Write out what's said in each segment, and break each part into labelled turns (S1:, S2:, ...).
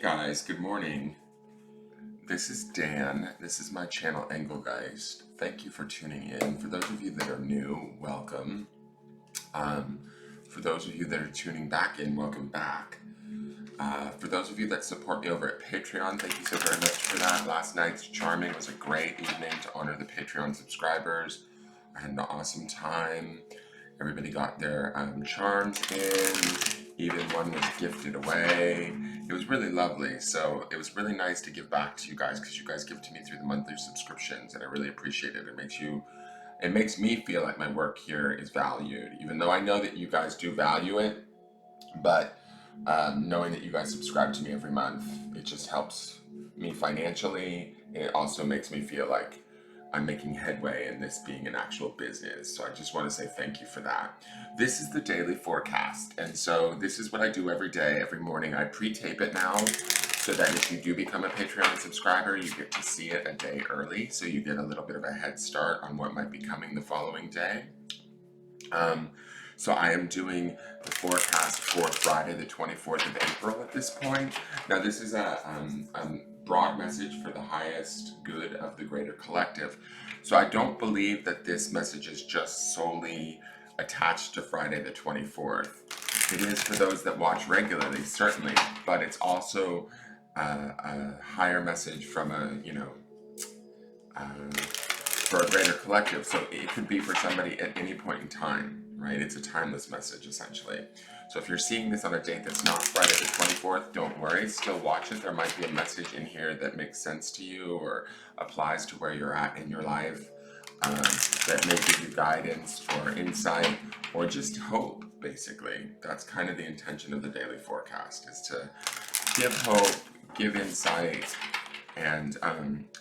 S1: guys, good morning. This is Dan. This is my channel Engelgeist. Thank you for tuning in. For those of you that are new, welcome. For those of you that are tuning back in, welcome back. For those of you that support me over at Patreon, thank you so very much for that. Last night's Charming was a great evening to honor the Patreon subscribers. I had an awesome time. Everybody got their charms in. Even one was gifted away. It was really lovely. So it was really nice to give back to you guys because you guys give to me through the monthly subscriptions, and I really appreciate it. It makes me feel like my work here is valued, even though I know that you guys do value it. But knowing that you guys subscribe to me every month, it just helps me financially. And it also makes me feel like I'm making headway in this being an actual business. So I just want to say thank you for that. This is the daily forecast. And so this is what I do every day, every morning. I pre-tape it now so that if you do become a Patreon subscriber, you get to see it a day early. So you get a little bit of a head start on what might be coming the following day. So I am doing the forecast for Friday, the 24th of April at this point. Now this is a broad message for the highest good of the greater collective. So I don't believe that this message is just solely attached to Friday the 24th. It is for those that watch regularly, certainly, but it's also a higher message from for a greater collective. So it could be for somebody at any point in time, right? It's a timeless message, essentially. So if you're seeing this on a date that's not Friday the 24th, don't worry, still watch it. There might be a message in here that makes sense to you or applies to where you're at in your life, that may give you guidance or insight or just hope, basically. That's kind of the intention of the daily forecast, is to give hope, give insight, and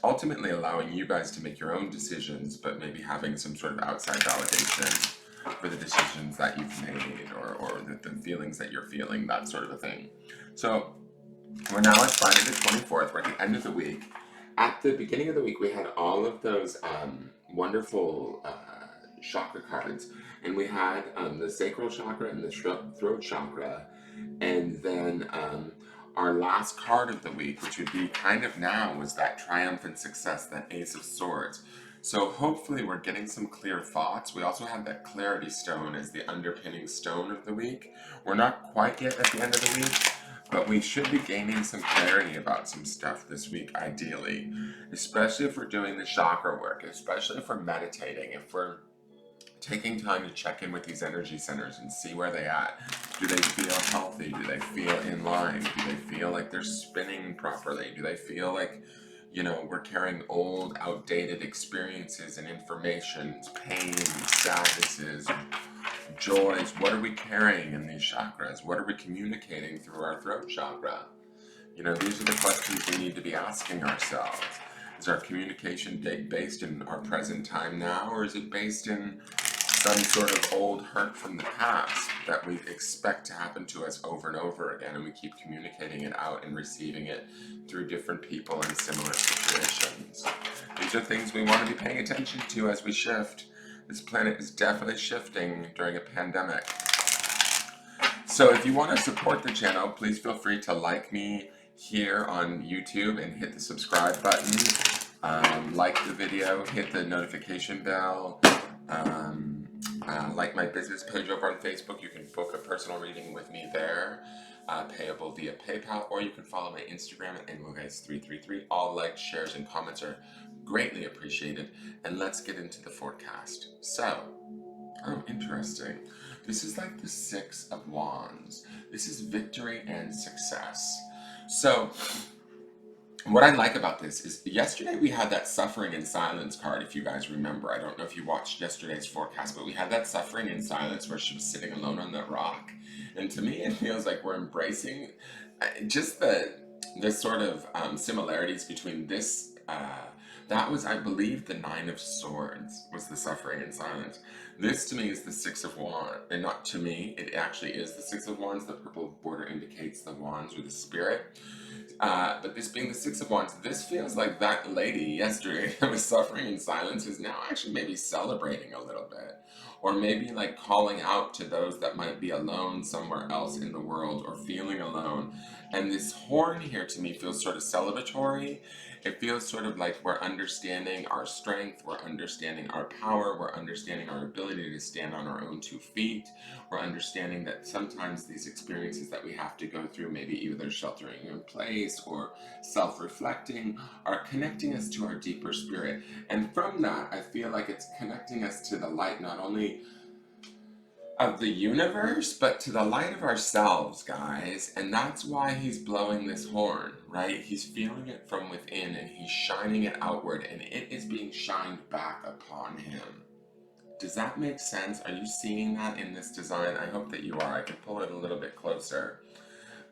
S1: ultimately allowing you guys to make your own decisions, but maybe having some sort of outside validation for the decisions that you've made or the feelings that you're feeling, that sort of a thing. So we're now at Friday the 24th. We're at the end of the week. At the beginning of the week, we had all of those wonderful chakra cards, and we had the sacral chakra and the throat chakra, and then our last card of the week, which would be kind of now, was that triumphant success, that Ace of Swords. So hopefully we're getting some clear thoughts. We also have that clarity stone as the underpinning stone of the week. We're not quite yet at the end of the week, but we should be gaining some clarity about some stuff this week, ideally, especially if we're doing the chakra work, especially if we're meditating, if we're taking time to check in with these energy centers and see where they're at. Do they feel healthy? Do they feel in line? Do they feel like they're spinning properly? Do they feel like, we're carrying old, outdated experiences and information, pains, sadnesses, joys? What are we carrying in these chakras? What are we communicating through our throat chakra? These are the questions we need to be asking ourselves. Is our communication based in our present time now, or is it based in some sort of old hurt from the past that we expect to happen to us over and over again, and we keep communicating it out and receiving it through different people in similar situations? These are things we want to be paying attention to as we shift. This planet is definitely shifting during a pandemic. So if you want to support the channel, please feel free to like me here on YouTube and hit the subscribe button. Like the video, hit the notification bell. Like my business page over on Facebook. You can book a personal reading with me there, payable via PayPal, or you can follow my Instagram at Engelgeist333. All likes, shares, and comments are greatly appreciated. And let's get into the forecast. So, interesting. This is like the Six of Wands. This is victory and success. So, what I like about this is yesterday we had that suffering in silence card, if you guys remember. I don't know if you watched yesterday's forecast, but we had that suffering in silence where she was sitting alone on that rock. And to me, it feels like we're embracing just the sort of similarities between this That was, I believe, the Nine of Swords was the suffering in silence. This to me is the Six of Wands, and not to me, it actually is the Six of Wands. The purple border indicates the wands or the spirit. But this being the Six of Wands, this feels like that lady yesterday that was suffering in silence is now actually maybe celebrating a little bit. Or maybe like calling out to those that might be alone somewhere else in the world or feeling alone. And this horn here to me feels sort of celebratory. It feels sort of like we're understanding our strength, we're understanding our power, we're understanding our ability to stand on our own 2 feet. We're understanding that sometimes these experiences that we have to go through, maybe either sheltering in place or self-reflecting, are connecting us to our deeper spirit. And from that, I feel like it's connecting us to the light, not only of the universe, but to the light of ourselves, guys. And that's why he's blowing this horn, right? He's feeling it from within and he's shining it outward, and it is being shined back upon him. Does that make sense? Are you seeing that in this design? I hope that you are. I can pull it a little bit closer.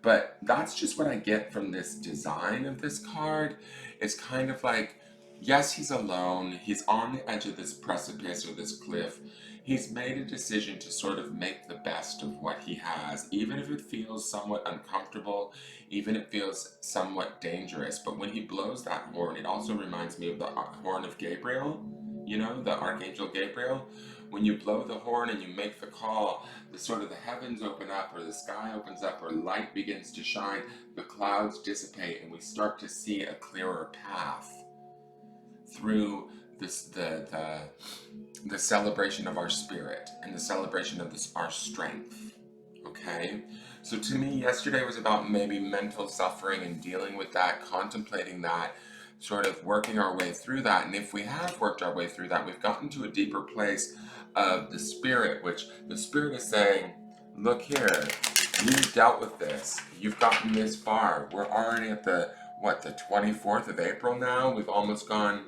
S1: But that's just what I get from this design of this card. It's kind of like, yes, he's alone. He's on the edge of this precipice or this cliff. He's made a decision to sort of make the best of what he has, even if it feels somewhat uncomfortable, even if it feels somewhat dangerous. But when he blows that horn, it also reminds me of the horn of Gabriel, you know, the Archangel Gabriel. When you blow the horn and you make the call, the sort of the heavens open up, or the sky opens up, or light begins to shine, the clouds dissipate, and we start to see a clearer path through this, the celebration of our spirit and the celebration of our strength. Okay? So to me, yesterday was about maybe mental suffering and dealing with that, contemplating that, sort of working our way through that. And if we have worked our way through that, we've gotten to a deeper place of the spirit, which the spirit is saying, look here, you've dealt with this. You've gotten this far. We're already at the 24th of April now. We've almost gone,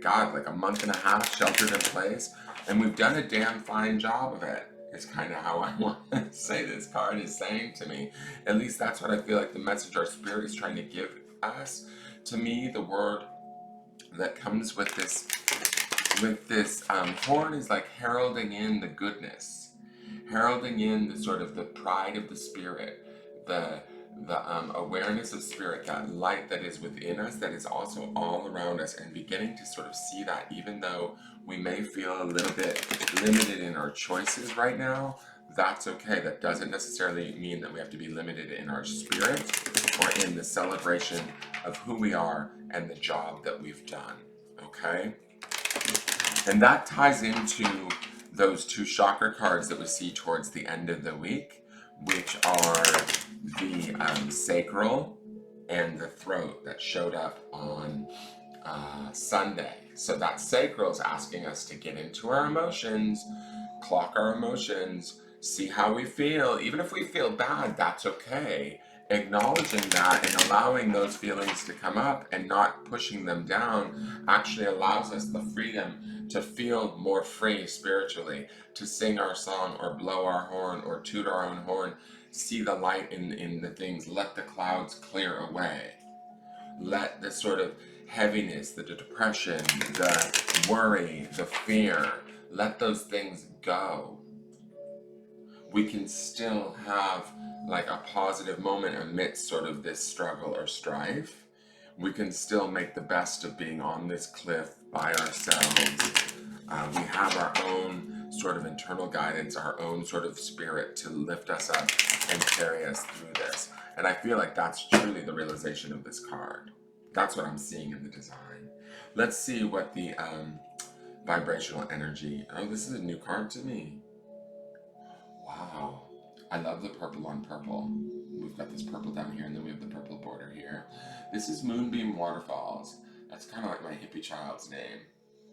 S1: God, like a month and a half sheltered in place. And we've done a damn fine job of it. It's kind of how I want to say this card is saying to me. At least that's what I feel like the message our spirit is trying to give us. To me, the word that comes with this horn is like heralding in the goodness, heralding in the sort of the pride of the spirit, the awareness of spirit, that light that is within us, that is also all around us, and beginning to sort of see that even though we may feel a little bit limited in our choices right now, that's okay. That doesn't necessarily mean that we have to be limited in our spirit or in the celebration of who we are and the job that we've done, okay? And that ties into those 2 chakra cards that we see towards the end of the week, which are the sacral and the throat that showed up on Sunday. So that sacral is asking us to get into our emotions, clock our emotions, see how we feel. Even if we feel bad, that's okay. Acknowledging that and allowing those feelings to come up and not pushing them down actually allows us the freedom to feel more free spiritually, to sing our song or blow our horn or toot our own horn, see the light in the things, let the clouds clear away. Let the sort of heaviness, the depression, the worry, the fear, let those things go. We can still have like a positive moment amidst sort of this struggle or strife. We can still make the best of being on this cliff by ourselves. We have our own sort of internal guidance, our own sort of spirit to lift us up and carry us through this. And I feel like that's truly the realization of this card. That's what I'm seeing in the design. Let's see what the vibrational energy. Oh, this is a new card to me. Wow. I love the purple on purple. We've got this purple down here, and then we have the purple border here. This is Moonbeam Waterfalls. That's kind of like my hippie child's name,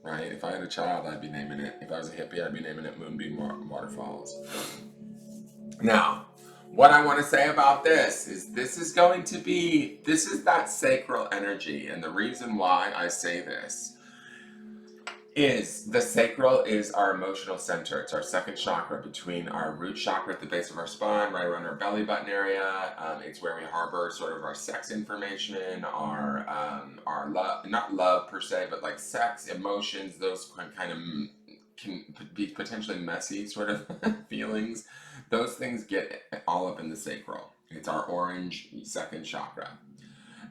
S1: right? If I had a child, I'd be naming it. If I was a hippie, I'd be naming it Moonbeam Waterfalls. Now, what I want to say about this is this is that sacral energy. And the reason why I say this is the sacral is our emotional center. It's our second chakra between our root chakra at the base of our spine, right around our belly button area. It's where we harbor sort of our sex information, our love, not love per se, but like sex, emotions, those kind of can be potentially messy sort of feelings. Those things get all up in the sacral. It's our orange second chakra.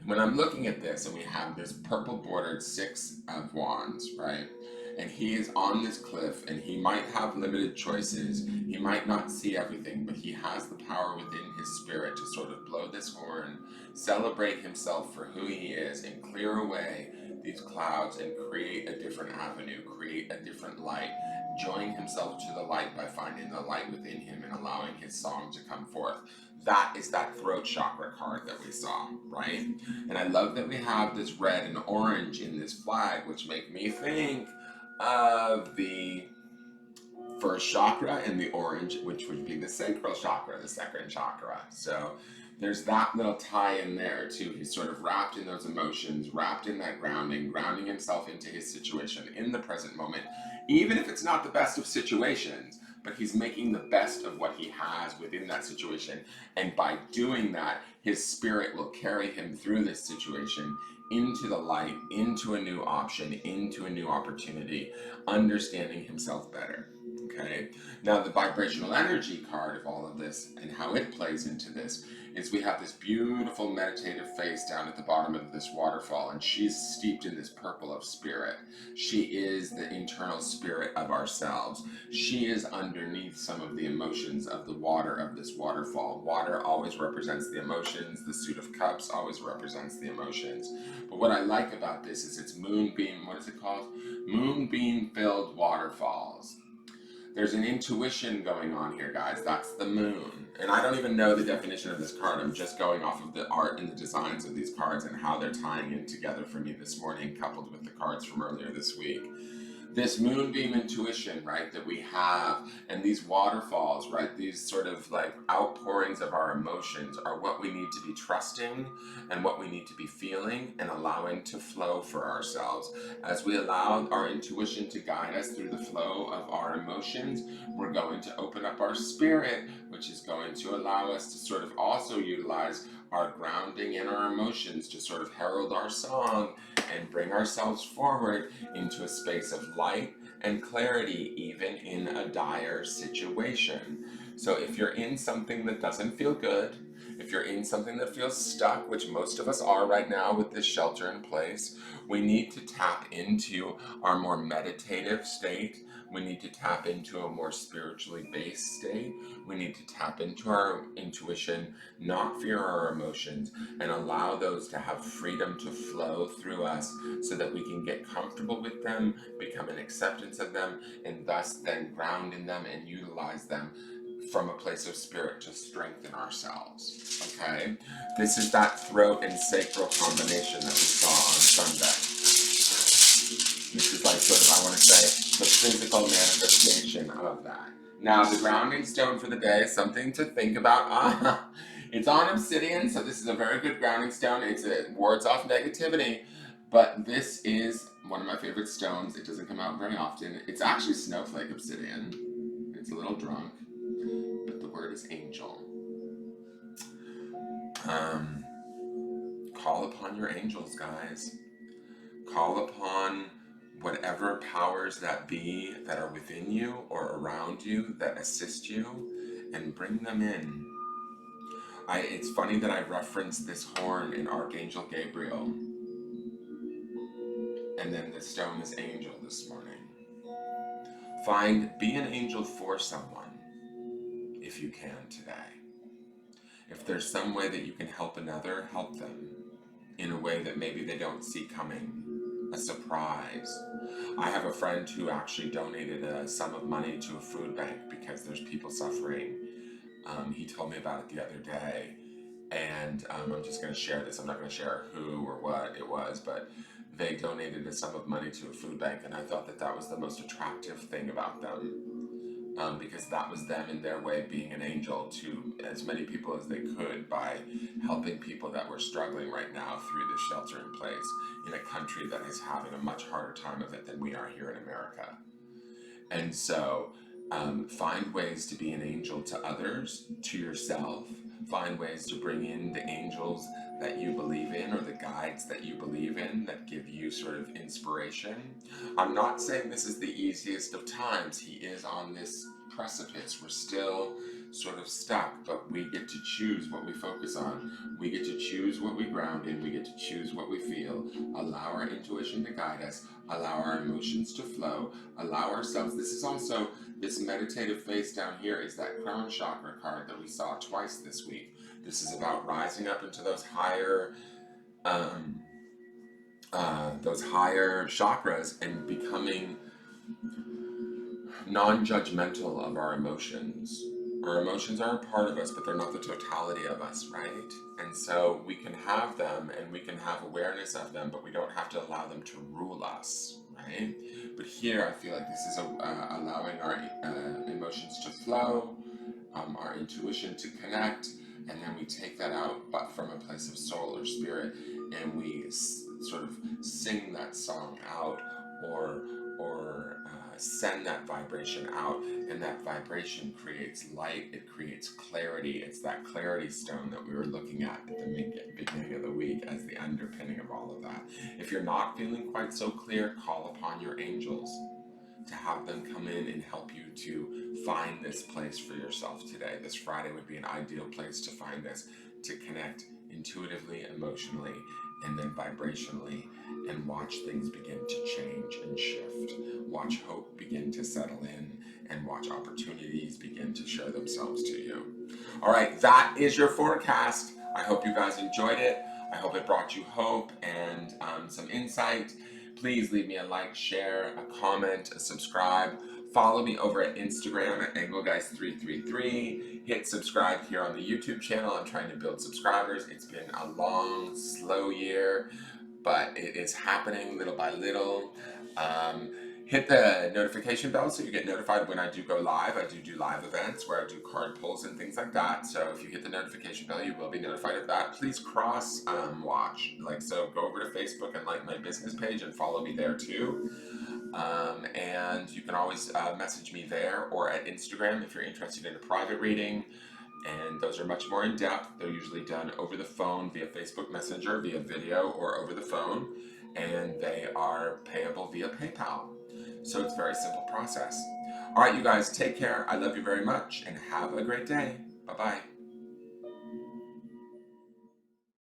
S1: When I'm looking at this and we have this purple bordered Six of Wands, right? And he is on this cliff and he might have limited choices. He might not see everything, but he has the power within his spirit to sort of blow this horn, celebrate himself for who he is, and clear away these clouds and create a different avenue, create a different light, join himself to the light by finding the light within him and allowing his song to come forth. That is that throat chakra card that we saw, right? And I love that we have this red and orange in this flag, which make me think of the first chakra and the orange, which would be the sacral chakra, the second chakra. So there's that little tie in there too. He's sort of wrapped in those emotions, wrapped in that grounding himself into his situation in the present moment, even if it's not the best of situations, but he's making the best of what he has within that situation. And by doing that, his spirit will carry him through this situation into the light, into a new option, into a new opportunity, understanding himself better. Okay, now the vibrational energy card of all of this and how it plays into this is we have this beautiful meditative face down at the bottom of this waterfall, and she's steeped in this purple of spirit. She is the internal spirit of ourselves. She is underneath some of the emotions of the water of this waterfall. Water always represents the emotions. The suit of cups always represents the emotions. But what I like about this is it's moonbeam, what is it called? Moonbeam filled waterfalls. There's an intuition going on here, guys. That's the moon. And I don't even know the definition of this card. I'm just going off of the art and the designs of these cards and how they're tying in together for me this morning, coupled with the cards from earlier this week. This moonbeam intuition, right, that we have, and these waterfalls, right, these sort of like outpourings of our emotions are what we need to be trusting and what we need to be feeling and allowing to flow for ourselves. As we allow our intuition to guide us through the flow of our emotions, we're going to open up our spirit, which is going to allow us to sort of also utilize our grounding and our emotions to sort of herald our song and bring ourselves forward into a space of light and clarity, even in a dire situation. So if you're in something that doesn't feel good, if you're in something that feels stuck, which most of us are right now with this shelter in place, we need to tap into our more meditative state. We need to tap into a more spiritually based state. We need to tap into our intuition, not fear our emotions, and allow those to have freedom to flow through us so that we can get comfortable with them, become an acceptance of them, and thus then ground in them and utilize them from a place of spirit to strengthen ourselves. Okay? This is that throat and sacral combination that we saw on Sunday. This is like sort of, I want to say, the physical manifestation of that. Now, the grounding stone for the day is something to think about. It's on obsidian, so this is a very good grounding stone. It wards off negativity, but this is one of my favorite stones. It doesn't come out very often. It's actually snowflake obsidian. It's a little drunk, but the word is angel. Call upon your angels, guys. Call upon whatever powers that be that are within you or around you that assist you, and bring them in. It's funny that I referenced this horn in Archangel Gabriel, and then the stone is angel this morning. Be an angel for someone if you can today. If there's some way that you can help another, help them in a way that maybe they don't see coming. A surprise. I have a friend who actually donated a sum of money to a food bank because there's people suffering. He told me about it the other day, and I'm just going to share this. I'm not going to share who or what it was, but they donated a sum of money to a food bank, and I thought that that was the most attractive thing about them. Because that was them in their way being an angel to as many people as they could by helping people that were struggling right now through this shelter in place. in a country that is having a much harder time of it than we are here in America. And so find ways to be an angel to others, to yourself. Find ways to bring in the angels that you believe in, or the guides that you believe in, that give you sort of inspiration. I'm not saying this is the easiest of times. He is on this precipice. We're still sort of stuck, but we get to choose what we focus on. We get to choose what we ground in. We get to choose what we feel. Allow our intuition to guide us. Allow our emotions to flow. Allow ourselves. This is also, this meditative face down here is that crown chakra card that we saw twice this week. This is about rising up into those higher chakras and becoming non-judgmental of our emotions. Our emotions are a part of us, but they're not the totality of us, right? And so we can have them and we can have awareness of them, but we don't have to allow them to rule us, right? But here I feel like this is allowing our emotions to flow, our intuition to connect, and then we take that out, but from a place of soul or spirit, and we sort of sing that song out, or send that vibration out, and that vibration creates light, it creates clarity. It's that clarity stone that we were looking at the beginning of the week as the underpinning of all of that. If you're not feeling quite so clear, call upon your angels to have them come in and help you to find this place for yourself today. This Friday would be an ideal place to find this, to connect intuitively, emotionally, and then vibrationally, and watch things begin to change and shift. Watch hope begin to settle in, and watch opportunities begin to show themselves to you. All right, that is your forecast. I hope you guys enjoyed it. I hope it brought you hope and some insight. Please leave me a like, share, a comment, a subscribe. Follow me over at Instagram at Engelgeist333. Hit subscribe here on the YouTube channel. I'm trying to build subscribers. It's been a long, slow year, but it is happening little by little. Hit the notification bell so you get notified when I do go live. I do live events where I do card pulls and things like that. So if you hit the notification bell, you will be notified of that. Please cross watch. So go over to Facebook and like my business page and follow me there too. And you can always message me there or at Instagram if you're interested in a private reading. And those are much more in depth. They're usually done over the phone via Facebook Messenger, via video, or over the phone. And they are payable via PayPal. So it's a very simple process. All right, you guys, take care. I love you very much and have a great day. Bye-bye.